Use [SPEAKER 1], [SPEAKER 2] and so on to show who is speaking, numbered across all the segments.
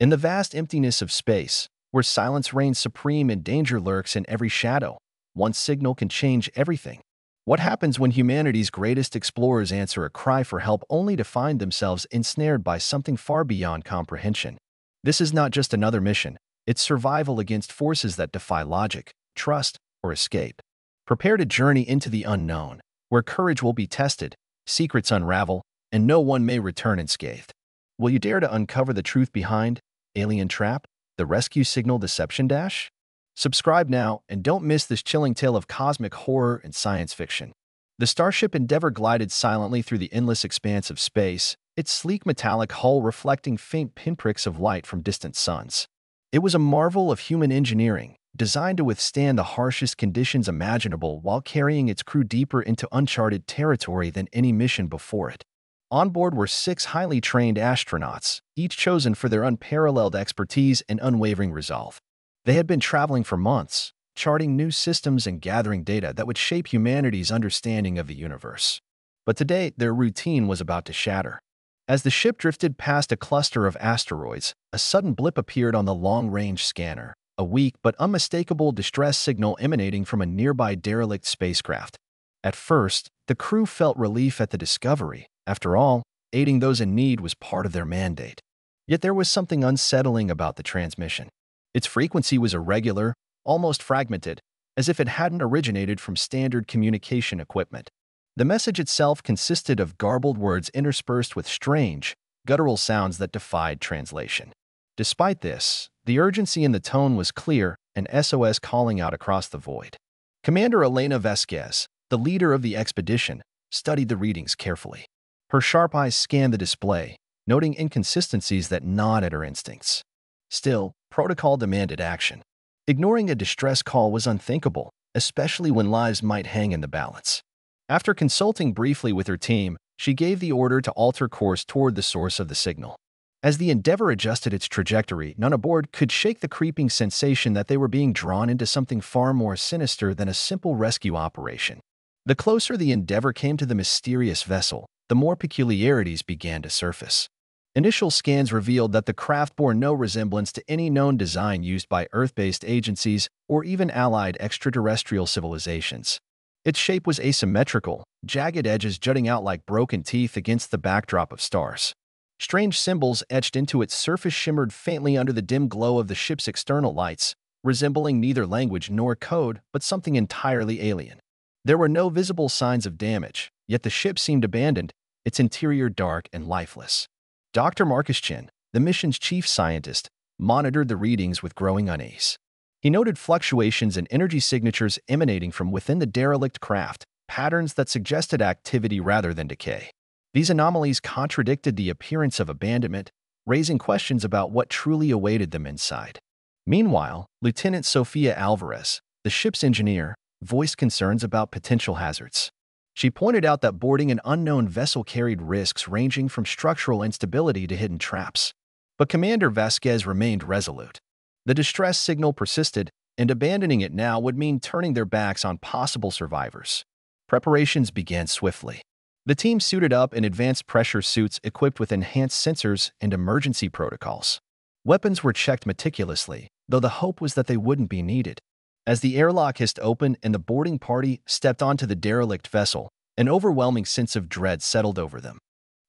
[SPEAKER 1] In the vast emptiness of space, where silence reigns supreme and danger lurks in every shadow, one signal can change everything. What happens when humanity's greatest explorers answer a cry for help only to find themselves ensnared by something far beyond comprehension? This is not just another mission, it's survival against forces that defy logic, trust, or escape. Prepare to journey into the unknown, where courage will be tested, secrets unravel, and no one may return unscathed. Will you dare to uncover the truth behind Alien Trap, the Rescue Signal Deception Dash? Subscribe now and don't miss this chilling tale of cosmic horror and science fiction. The Starship Endeavour glided silently through the endless expanse of space, its sleek metallic hull reflecting faint pinpricks of light from distant suns. It was a marvel of human engineering, designed to withstand the harshest conditions imaginable while carrying its crew deeper into uncharted territory than any mission before it. On board were 6 highly trained astronauts, each chosen for their unparalleled expertise and unwavering resolve. They had been traveling for months, charting new systems and gathering data that would shape humanity's understanding of the universe. But today, their routine was about to shatter. As the ship drifted past a cluster of asteroids, a sudden blip appeared on the long-range scanner, a weak but unmistakable distress signal emanating from a nearby derelict spacecraft. At first, the crew felt relief at the discovery. After all, aiding those in need was part of their mandate. Yet there was something unsettling about the transmission. Its frequency was irregular, almost fragmented, as if it hadn't originated from standard communication equipment. The message itself consisted of garbled words interspersed with strange, guttural sounds that defied translation. Despite this, the urgency in the tone was clear, an SOS calling out across the void. Commander Elena Vasquez, the leader of the expedition, studied the readings carefully. Her sharp eyes scanned the display, noting inconsistencies that gnawed at her instincts. Still, protocol demanded action. Ignoring a distress call was unthinkable, especially when lives might hang in the balance. After consulting briefly with her team, she gave the order to alter course toward the source of the signal. As the Endeavour adjusted its trajectory, none aboard could shake the creeping sensation that they were being drawn into something far more sinister than a simple rescue operation. The closer the Endeavour came to the mysterious vessel, the more peculiarities began to surface. Initial scans revealed that the craft bore no resemblance to any known design used by Earth-based agencies or even allied extraterrestrial civilizations. Its shape was asymmetrical, jagged edges jutting out like broken teeth against the backdrop of stars. Strange symbols etched into its surface shimmered faintly under the dim glow of the ship's external lights, resembling neither language nor code, but something entirely alien. There were no visible signs of damage, yet the ship seemed abandoned, its interior dark and lifeless. Dr. Marcus Chin, the mission's chief scientist, monitored the readings with growing unease. He noted fluctuations in energy signatures emanating from within the derelict craft, patterns that suggested activity rather than decay. These anomalies contradicted the appearance of abandonment, raising questions about what truly awaited them inside. Meanwhile, Lieutenant Sofia Alvarez, the ship's engineer, voiced concerns about potential hazards. She pointed out that boarding an unknown vessel carried risks ranging from structural instability to hidden traps. But Commander Vasquez remained resolute. The distress signal persisted, and abandoning it now would mean turning their backs on possible survivors. Preparations began swiftly. The team suited up in advanced pressure suits equipped with enhanced sensors and emergency protocols. Weapons were checked meticulously, though the hope was that they wouldn't be needed. As the airlock hissed open and the boarding party stepped onto the derelict vessel, an overwhelming sense of dread settled over them.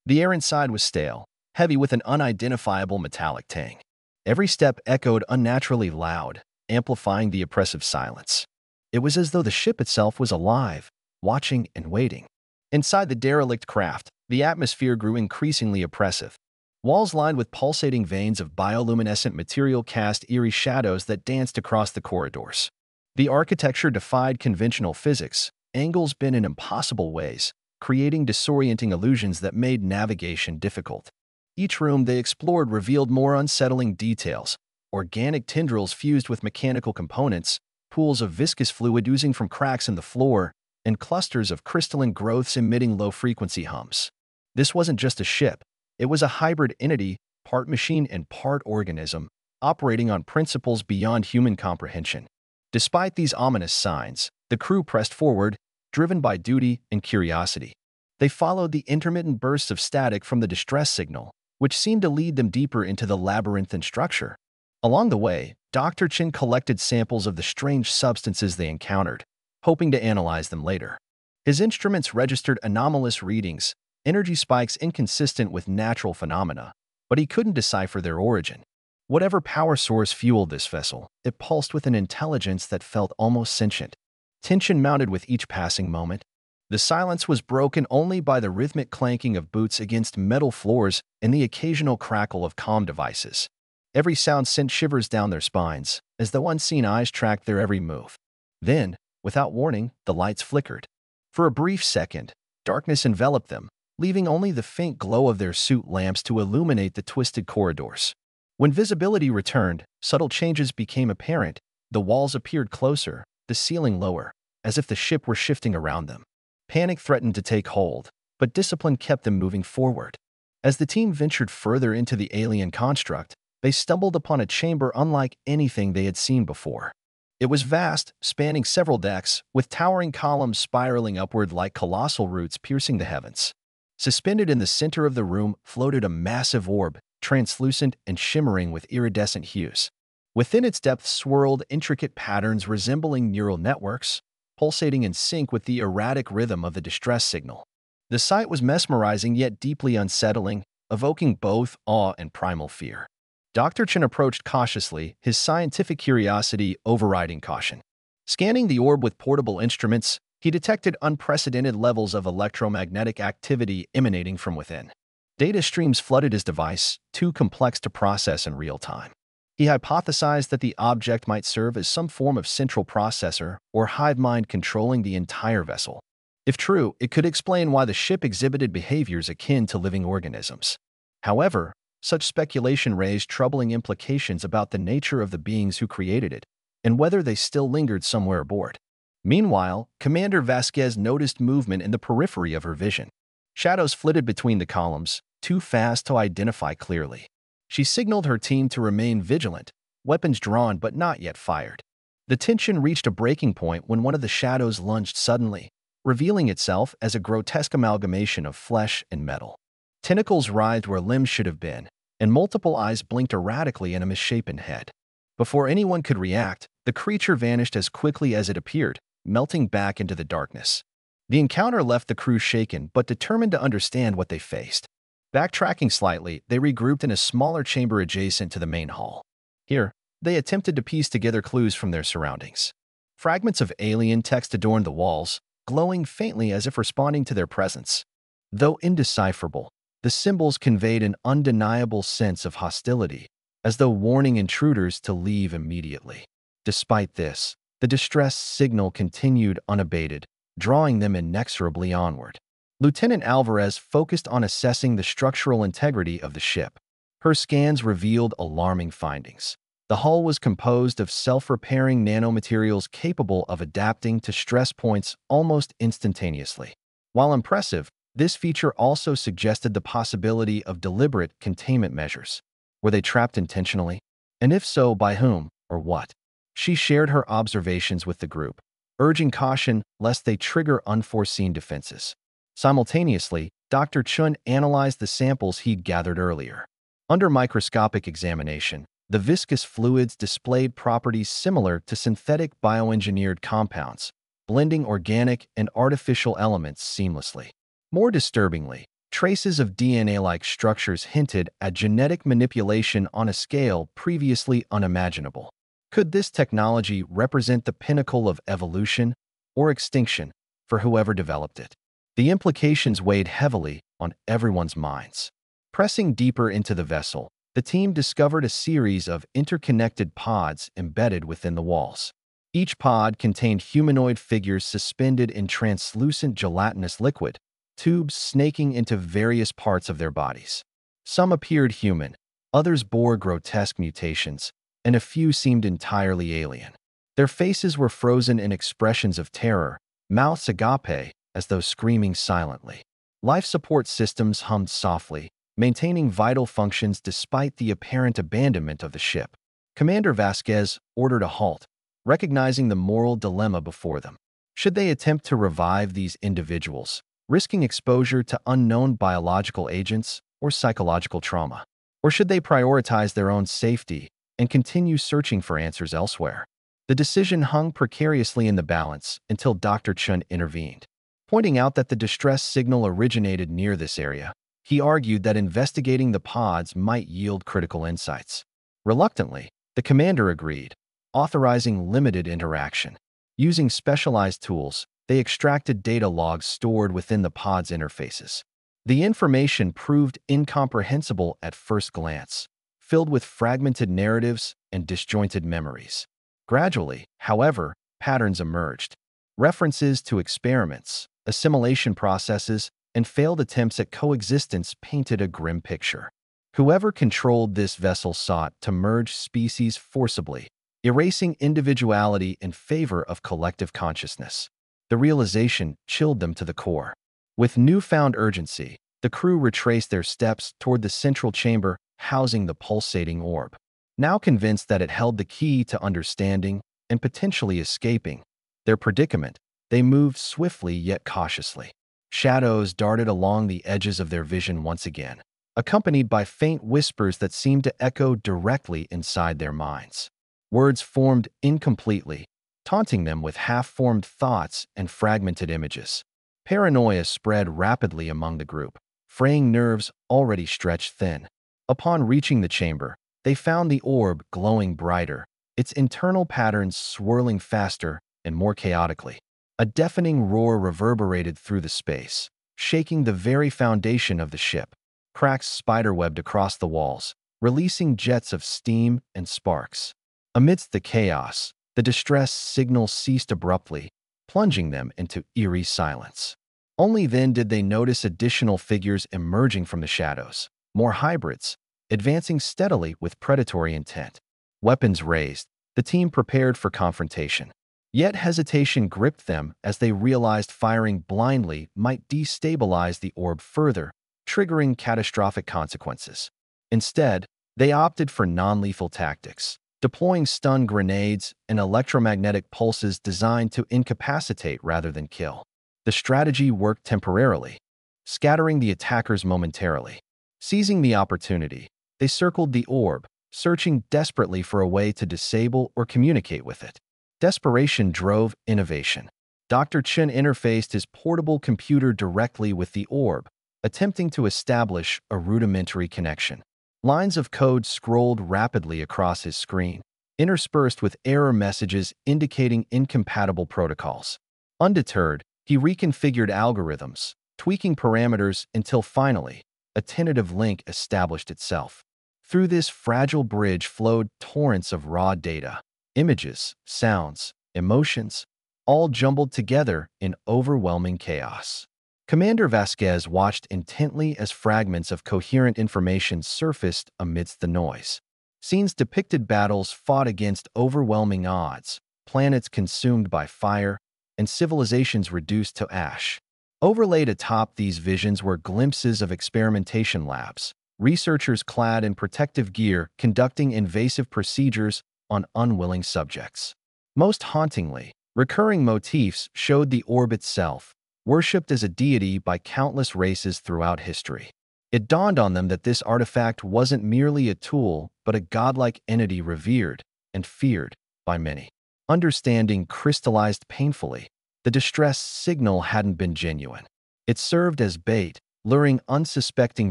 [SPEAKER 1] The air inside was stale, heavy with an unidentifiable metallic tang. Every step echoed unnaturally loud, amplifying the oppressive silence. It was as though the ship itself was alive, watching and waiting. Inside the derelict craft, the atmosphere grew increasingly oppressive. Walls lined with pulsating veins of bioluminescent material cast eerie shadows that danced across the corridors. The architecture defied conventional physics, angles bent in impossible ways, creating disorienting illusions that made navigation difficult. Each room they explored revealed more unsettling details: organic tendrils fused with mechanical components, pools of viscous fluid oozing from cracks in the floor, and clusters of crystalline growths emitting low-frequency hums. This wasn't just a ship. It was a hybrid entity, part machine and part organism, operating on principles beyond human comprehension. Despite these ominous signs, the crew pressed forward, driven by duty and curiosity. They followed the intermittent bursts of static from the distress signal, which seemed to lead them deeper into the labyrinthine structure. Along the way, Dr. Chin collected samples of the strange substances they encountered, hoping to analyze them later. His instruments registered anomalous readings, energy spikes inconsistent with natural phenomena, but he couldn't decipher their origin. Whatever power source fueled this vessel, it pulsed with an intelligence that felt almost sentient. Tension mounted with each passing moment. The silence was broken only by the rhythmic clanking of boots against metal floors and the occasional crackle of comm devices. Every sound sent shivers down their spines, as though unseen eyes tracked their every move. Then, without warning, the lights flickered. For a brief second, darkness enveloped them, leaving only the faint glow of their suit lamps to illuminate the twisted corridors. When visibility returned, subtle changes became apparent. The walls appeared closer, the ceiling lower, as if the ship were shifting around them. Panic threatened to take hold, but discipline kept them moving forward. As the team ventured further into the alien construct, they stumbled upon a chamber unlike anything they had seen before. It was vast, spanning several decks, with towering columns spiraling upward like colossal roots piercing the heavens. Suspended in the center of the room floated a massive orb, translucent and shimmering with iridescent hues. Within its depths swirled intricate patterns resembling neural networks, pulsating in sync with the erratic rhythm of the distress signal. The sight was mesmerizing yet deeply unsettling, evoking both awe and primal fear. Dr. Chen approached cautiously, his scientific curiosity overriding caution. Scanning the orb with portable instruments, he detected unprecedented levels of electromagnetic activity emanating from within. Data streams flooded his device, too complex to process in real time. He hypothesized that the object might serve as some form of central processor or hive mind controlling the entire vessel. If true, it could explain why the ship exhibited behaviors akin to living organisms. However, such speculation raised troubling implications about the nature of the beings who created it and whether they still lingered somewhere aboard. Meanwhile, Commander Vasquez noticed movement in the periphery of her vision. Shadows flitted between the columns, too fast to identify clearly. She signaled her team to remain vigilant, weapons drawn but not yet fired. The tension reached a breaking point when one of the shadows lunged suddenly, revealing itself as a grotesque amalgamation of flesh and metal. Tentacles writhed where limbs should have been, and multiple eyes blinked erratically in a misshapen head. Before anyone could react, the creature vanished as quickly as it appeared, melting back into the darkness. The encounter left the crew shaken but determined to understand what they faced. Backtracking slightly, they regrouped in a smaller chamber adjacent to the main hall. Here, they attempted to piece together clues from their surroundings. Fragments of alien text adorned the walls, glowing faintly as if responding to their presence. Though indecipherable, the symbols conveyed an undeniable sense of hostility, as though warning intruders to leave immediately. Despite this, the distress signal continued unabated, drawing them inexorably onward. Lieutenant Alvarez focused on assessing the structural integrity of the ship. Her scans revealed alarming findings. The hull was composed of self-repairing nanomaterials capable of adapting to stress points almost instantaneously. While impressive, this feature also suggested the possibility of deliberate containment measures. Were they trapped intentionally? And if so, by whom or what? She shared her observations with the group, urging caution lest they trigger unforeseen defenses. Simultaneously, Dr. Chun analyzed the samples he'd gathered earlier. Under microscopic examination, the viscous fluids displayed properties similar to synthetic bioengineered compounds, blending organic and artificial elements seamlessly. More disturbingly, traces of DNA-like structures hinted at genetic manipulation on a scale previously unimaginable. Could this technology represent the pinnacle of evolution or extinction for whoever developed it? The implications weighed heavily on everyone's minds. Pressing deeper into the vessel, the team discovered a series of interconnected pods embedded within the walls. Each pod contained humanoid figures suspended in translucent gelatinous liquid, tubes snaking into various parts of their bodies. Some appeared human, others bore grotesque mutations, and a few seemed entirely alien. Their faces were frozen in expressions of terror, mouths agape, as though screaming silently. Life support systems hummed softly, maintaining vital functions despite the apparent abandonment of the ship. Commander Vasquez ordered a halt, recognizing the moral dilemma before them. Should they attempt to revive these individuals, risking exposure to unknown biological agents, or psychological trauma? Or should they prioritize their own safety and continue searching for answers elsewhere? The decision hung precariously in the balance until Dr. Chun intervened. Pointing out that the distress signal originated near this area, he argued that investigating the pods might yield critical insights. Reluctantly, the commander agreed, authorizing limited interaction. Using specialized tools, they extracted data logs stored within the pod's interfaces. The information proved incomprehensible at first glance, filled with fragmented narratives and disjointed memories. Gradually, however, patterns emerged. References to experiments, assimilation processes, and failed attempts at coexistence painted a grim picture. Whoever controlled this vessel sought to merge species forcibly, erasing individuality in favor of collective consciousness. The realization chilled them to the core. With newfound urgency, the crew retraced their steps toward the central chamber housing the pulsating orb. Now convinced that it held the key to understanding and potentially escaping their predicament, they moved swiftly yet cautiously. Shadows darted along the edges of their vision once again, accompanied by faint whispers that seemed to echo directly inside their minds. Words formed incompletely, taunting them with half-formed thoughts and fragmented images. Paranoia spread rapidly among the group, fraying nerves already stretched thin. Upon reaching the chamber, they found the orb glowing brighter, its internal patterns swirling faster and more chaotically. A deafening roar reverberated through the space, shaking the very foundation of the ship. Cracks spiderwebbed across the walls, releasing jets of steam and sparks. Amidst the chaos, the distress signal ceased abruptly, plunging them into eerie silence. Only then did they notice additional figures emerging from the shadows, more hybrids, advancing steadily with predatory intent. Weapons raised, the team prepared for confrontation. Yet hesitation gripped them as they realized firing blindly might destabilize the orb further, triggering catastrophic consequences. Instead, they opted for non-lethal tactics, deploying stun grenades and electromagnetic pulses designed to incapacitate rather than kill. The strategy worked temporarily, scattering the attackers momentarily. Seizing the opportunity, they circled the orb, searching desperately for a way to disable or communicate with it. Desperation drove innovation. Dr. Chun interfaced his portable computer directly with the orb, attempting to establish a rudimentary connection. Lines of code scrolled rapidly across his screen, interspersed with error messages indicating incompatible protocols. Undeterred, he reconfigured algorithms, tweaking parameters until finally, a tentative link established itself. Through this fragile bridge flowed torrents of raw data, images, sounds, emotions, all jumbled together in overwhelming chaos. Commander Vasquez watched intently as fragments of coherent information surfaced amidst the noise. Scenes depicted battles fought against overwhelming odds, planets consumed by fire, and civilizations reduced to ash. Overlaid atop these visions were glimpses of experimentation labs, researchers clad in protective gear conducting invasive procedures on unwilling subjects. Most hauntingly, recurring motifs showed the orb itself, worshipped as a deity by countless races throughout history. It dawned on them that this artifact wasn't merely a tool, but a godlike entity revered and feared by many. Understanding crystallized painfully. The distress signal hadn't been genuine. It served as bait, luring unsuspecting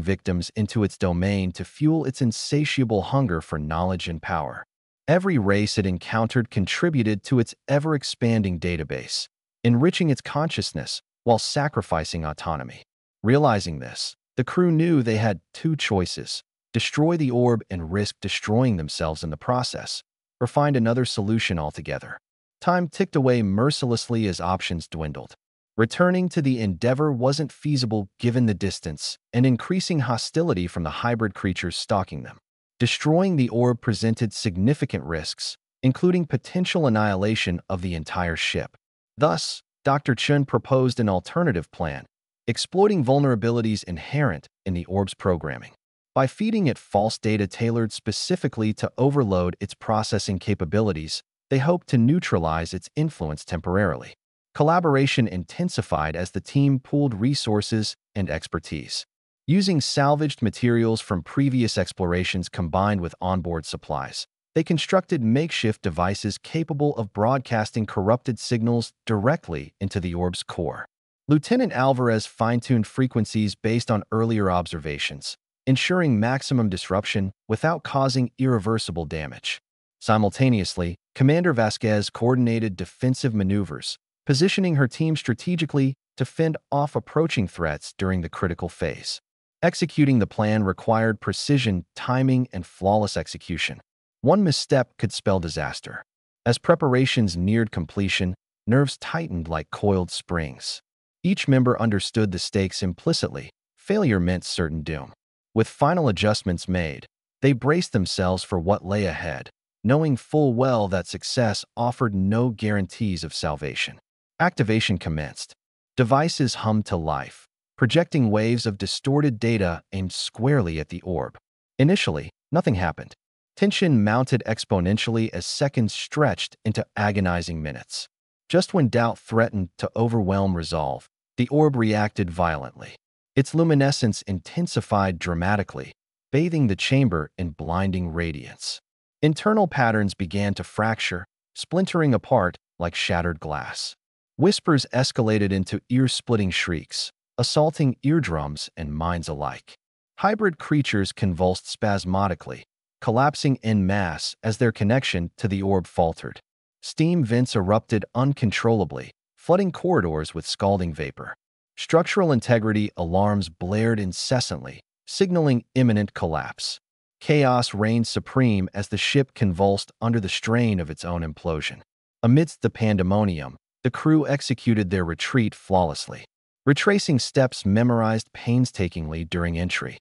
[SPEAKER 1] victims into its domain to fuel its insatiable hunger for knowledge and power. Every race it encountered contributed to its ever-expanding database, enriching its consciousness while sacrificing autonomy. Realizing this, the crew knew they had two choices: destroy the orb and risk destroying themselves in the process, or find another solution altogether. Time ticked away mercilessly as options dwindled. Returning to the Endeavor wasn't feasible given the distance and increasing hostility from the hybrid creatures stalking them. Destroying the orb presented significant risks, including potential annihilation of the entire ship. Thus, Dr. Chun proposed an alternative plan, exploiting vulnerabilities inherent in the orb's programming. By feeding it false data tailored specifically to overload its processing capabilities, they hoped to neutralize its influence temporarily. Collaboration intensified as the team pooled resources and expertise. Using salvaged materials from previous explorations combined with onboard supplies, they constructed makeshift devices capable of broadcasting corrupted signals directly into the orb's core. Lieutenant Alvarez fine-tuned frequencies based on earlier observations, ensuring maximum disruption without causing irreversible damage. Simultaneously, Commander Vasquez coordinated defensive maneuvers, positioning her team strategically to fend off approaching threats during the critical phase. Executing the plan required precision, timing, and flawless execution. One misstep could spell disaster. As preparations neared completion, nerves tightened like coiled springs. Each member understood the stakes implicitly. Failure meant certain doom. With final adjustments made, they braced themselves for what lay ahead, knowing full well that success offered no guarantees of salvation. Activation commenced. Devices hummed to life, projecting waves of distorted data aimed squarely at the orb. Initially, nothing happened. Tension mounted exponentially as seconds stretched into agonizing minutes. Just when doubt threatened to overwhelm resolve, the orb reacted violently. Its luminescence intensified dramatically, bathing the chamber in blinding radiance. Internal patterns began to fracture, splintering apart like shattered glass. Whispers escalated into ear-splitting shrieks, assaulting eardrums and minds alike. Hybrid creatures convulsed spasmodically, collapsing en masse as their connection to the orb faltered. Steam vents erupted uncontrollably, flooding corridors with scalding vapor. Structural integrity alarms blared incessantly, signaling imminent collapse. Chaos reigned supreme as the ship convulsed under the strain of its own implosion. Amidst the pandemonium, the crew executed their retreat flawlessly, retracing steps memorized painstakingly during entry.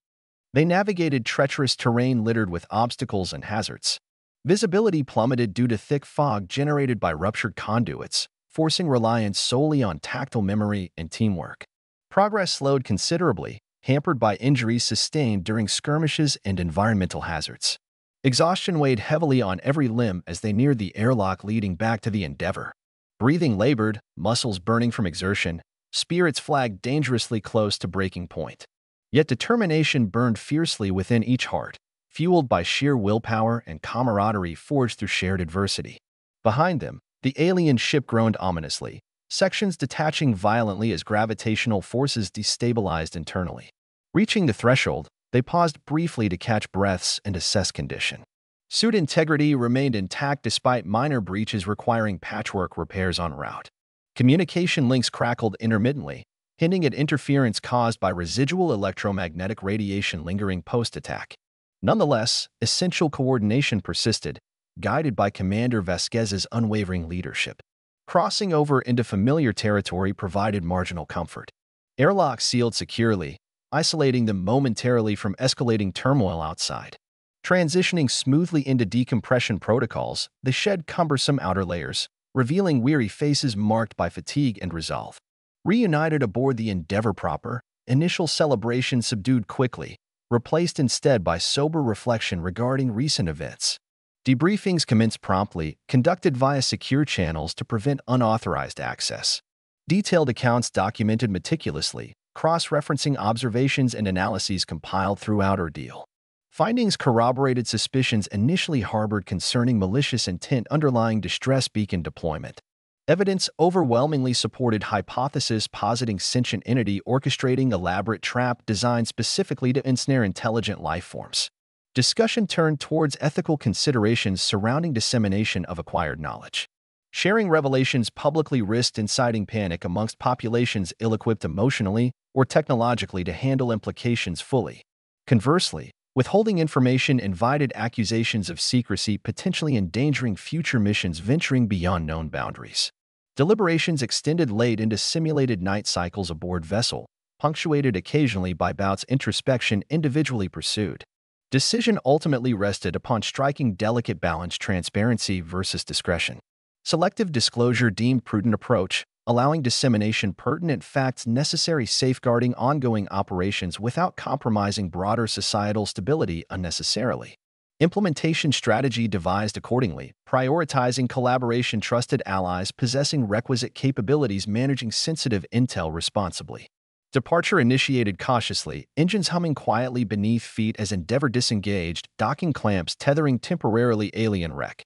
[SPEAKER 1] They navigated treacherous terrain littered with obstacles and hazards. Visibility plummeted due to thick fog generated by ruptured conduits, forcing reliance solely on tactile memory and teamwork. Progress slowed considerably, hampered by injuries sustained during skirmishes and environmental hazards. Exhaustion weighed heavily on every limb as they neared the airlock leading back to the Endeavor. Breathing labored, muscles burning from exertion, spirits flagged dangerously close to breaking point. Yet determination burned fiercely within each heart, fueled by sheer willpower and camaraderie forged through shared adversity. Behind them, the alien ship groaned ominously, sections detaching violently as gravitational forces destabilized internally. Reaching the threshold, they paused briefly to catch breaths and assess condition. Suit integrity remained intact despite minor breaches requiring patchwork repairs en route. Communication links crackled intermittently, hinting at interference caused by residual electromagnetic radiation lingering post-attack. Nonetheless, essential coordination persisted, guided by Commander Vasquez's unwavering leadership. Crossing over into familiar territory provided marginal comfort. Airlocks sealed securely, isolating them momentarily from escalating turmoil outside. Transitioning smoothly into decompression protocols, they shed cumbersome outer layers, revealing weary faces marked by fatigue and resolve. Reunited aboard the Endeavor proper, initial celebration subdued quickly, replaced instead by sober reflection regarding recent events. Debriefings commenced promptly, conducted via secure channels to prevent unauthorized access. Detailed accounts documented meticulously, cross-referencing observations and analyses compiled throughout ordeal. Findings corroborated suspicions initially harbored concerning malicious intent underlying distress beacon deployment. Evidence overwhelmingly supported hypotheses positing sentient entity orchestrating elaborate trap designed specifically to ensnare intelligent life forms. Discussion turned towards ethical considerations surrounding dissemination of acquired knowledge. Sharing revelations publicly risked inciting panic amongst populations ill-equipped emotionally or technologically to handle implications fully. Conversely, withholding information invited accusations of secrecy potentially endangering future missions venturing beyond known boundaries. Deliberations extended late into simulated night cycles aboard vessel, punctuated occasionally by bouts introspection individually pursued. Decision ultimately rested upon striking delicate balance transparency versus discretion. Selective disclosure deemed prudent approach, allowing dissemination pertinent facts necessary safeguarding ongoing operations without compromising broader societal stability unnecessarily. Implementation strategy devised accordingly, prioritizing collaboration trusted allies possessing requisite capabilities managing sensitive intel responsibly. Departure initiated cautiously, engines humming quietly beneath feet as Endeavour disengaged, docking clamps tethering temporarily alien wreck.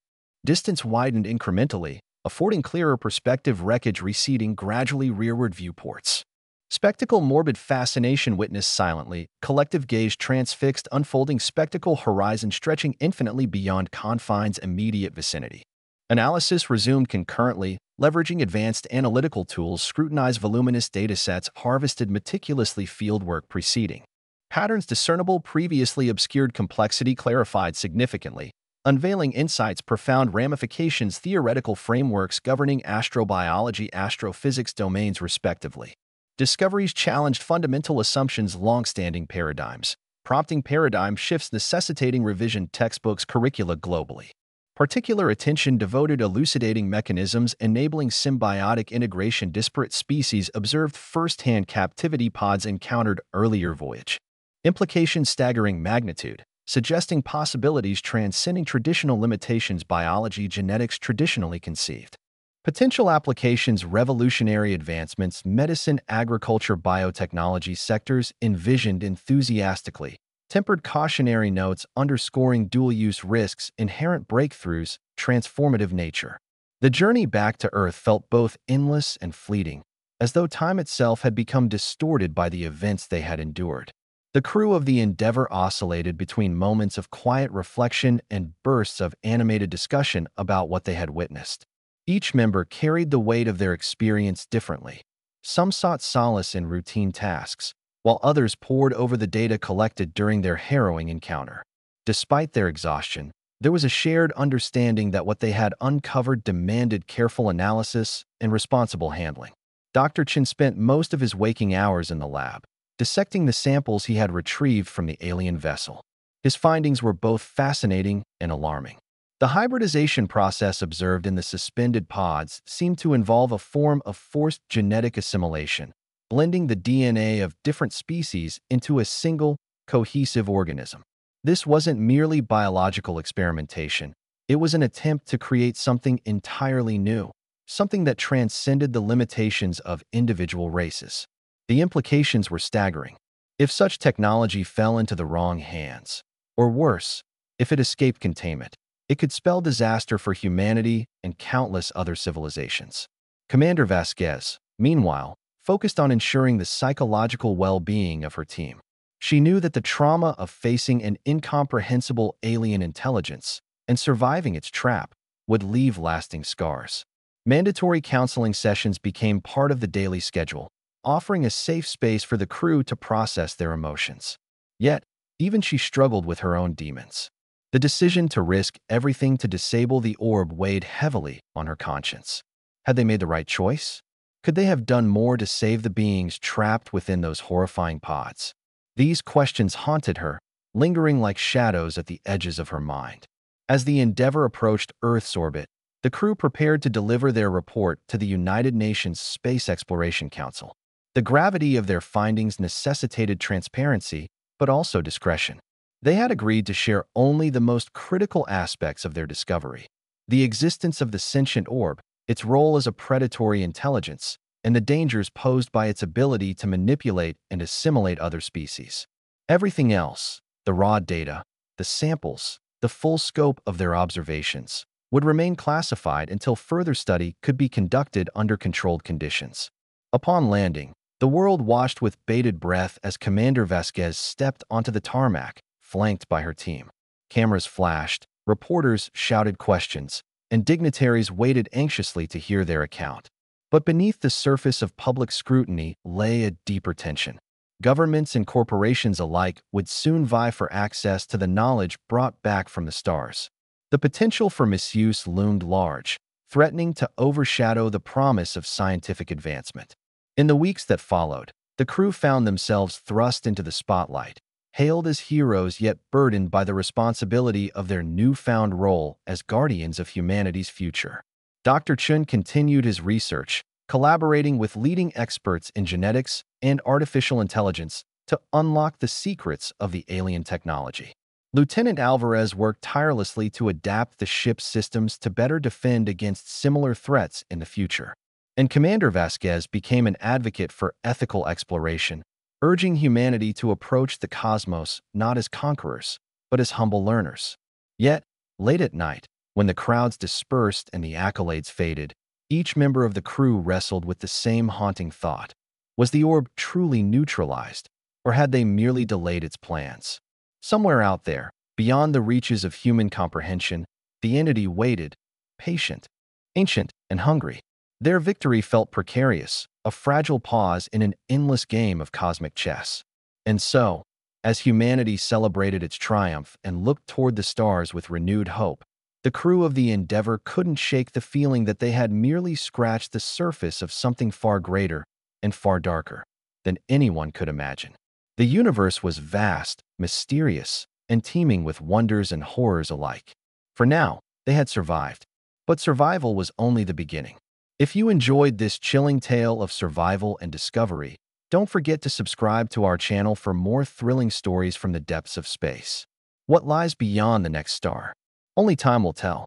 [SPEAKER 1] Distance widened incrementally, affording clearer perspective, wreckage receding gradually rearward viewports. Spectacle morbid fascination witnessed silently, collective gaze transfixed, unfolding spectacle horizon stretching infinitely beyond confines immediate vicinity. Analysis resumed concurrently, leveraging advanced analytical tools, scrutinized voluminous datasets, harvested meticulously fieldwork preceding. Patterns discernible, previously obscured, complexity clarified significantly, unveiling insights, profound ramifications, theoretical frameworks governing astrobiology, astrophysics domains respectively. Discoveries challenged fundamental assumptions, long-standing paradigms, prompting paradigm shifts, necessitating revision textbooks, curricula globally. Particular attention devoted elucidating mechanisms enabling symbiotic integration, disparate species observed first-hand, captivity pods encountered earlier voyage. Implications staggering magnitude, suggesting possibilities transcending traditional limitations, biology, genetics traditionally conceived. Potential applications, revolutionary advancements, medicine, agriculture, biotechnology sectors envisioned enthusiastically. Tempered cautionary notes underscoring dual-use risks, inherent breakthroughs, transformative nature. The journey back to Earth felt both endless and fleeting, as though time itself had become distorted by the events they had endured. The crew of the Endeavour oscillated between moments of quiet reflection and bursts of animated discussion about what they had witnessed. Each member carried the weight of their experience differently. Some sought solace in routine tasks, while others pored over the data collected during their harrowing encounter. Despite their exhaustion, there was a shared understanding that what they had uncovered demanded careful analysis and responsible handling. Dr. Chen spent most of his waking hours in the lab, dissecting the samples he had retrieved from the alien vessel. His findings were both fascinating and alarming. The hybridization process observed in the suspended pods seemed to involve a form of forced genetic assimilation, blending the DNA of different species into a single, cohesive organism. This wasn't merely biological experimentation. It was an attempt to create something entirely new, something that transcended the limitations of individual races. The implications were staggering. If such technology fell into the wrong hands, or worse, if it escaped containment, it could spell disaster for humanity and countless other civilizations. Commander Vasquez, meanwhile, focused on ensuring the psychological well-being of her team. She knew that the trauma of facing an incomprehensible alien intelligence and surviving its trap would leave lasting scars. Mandatory counseling sessions became part of the daily schedule, offering a safe space for the crew to process their emotions. Yet, even she struggled with her own demons. The decision to risk everything to disable the orb weighed heavily on her conscience. Had they made the right choice? Could they have done more to save the beings trapped within those horrifying pods? These questions haunted her, lingering like shadows at the edges of her mind. As the Endeavour approached Earth's orbit, the crew prepared to deliver their report to the United Nations Space Exploration Council. The gravity of their findings necessitated transparency, but also discretion. They had agreed to share only the most critical aspects of their discovery: the existence of the sentient orb, its role as a predatory intelligence, and the dangers posed by its ability to manipulate and assimilate other species. Everything else, the raw data, the samples, the full scope of their observations, would remain classified until further study could be conducted under controlled conditions. Upon landing, the world watched with bated breath as Commander Vasquez stepped onto the tarmac, flanked by her team. Cameras flashed, reporters shouted questions, and dignitaries waited anxiously to hear their account. But beneath the surface of public scrutiny lay a deeper tension. Governments and corporations alike would soon vie for access to the knowledge brought back from the stars. The potential for misuse loomed large, threatening to overshadow the promise of scientific advancement. In the weeks that followed, the crew found themselves thrust into the spotlight, hailed as heroes yet burdened by the responsibility of their newfound role as guardians of humanity's future. Dr. Chun continued his research, collaborating with leading experts in genetics and artificial intelligence to unlock the secrets of the alien technology. Lieutenant Alvarez worked tirelessly to adapt the ship's systems to better defend against similar threats in the future. and Commander Vasquez became an advocate for ethical exploration, urging humanity to approach the cosmos not as conquerors, but as humble learners. Yet, late at night, when the crowds dispersed and the accolades faded, each member of the crew wrestled with the same haunting thought. Was the orb truly neutralized, or had they merely delayed its plans? Somewhere out there, beyond the reaches of human comprehension, the entity waited, patient, ancient, and hungry. Their victory felt precarious, a fragile pause in an endless game of cosmic chess. And so, as humanity celebrated its triumph and looked toward the stars with renewed hope, the crew of the Endeavour couldn't shake the feeling that they had merely scratched the surface of something far greater and far darker than anyone could imagine. The universe was vast, mysterious, and teeming with wonders and horrors alike. For now, they had survived, but survival was only the beginning. If you enjoyed this chilling tale of survival and discovery, don't forget to subscribe to our channel for more thrilling stories from the depths of space. What lies beyond the next star? Only time will tell.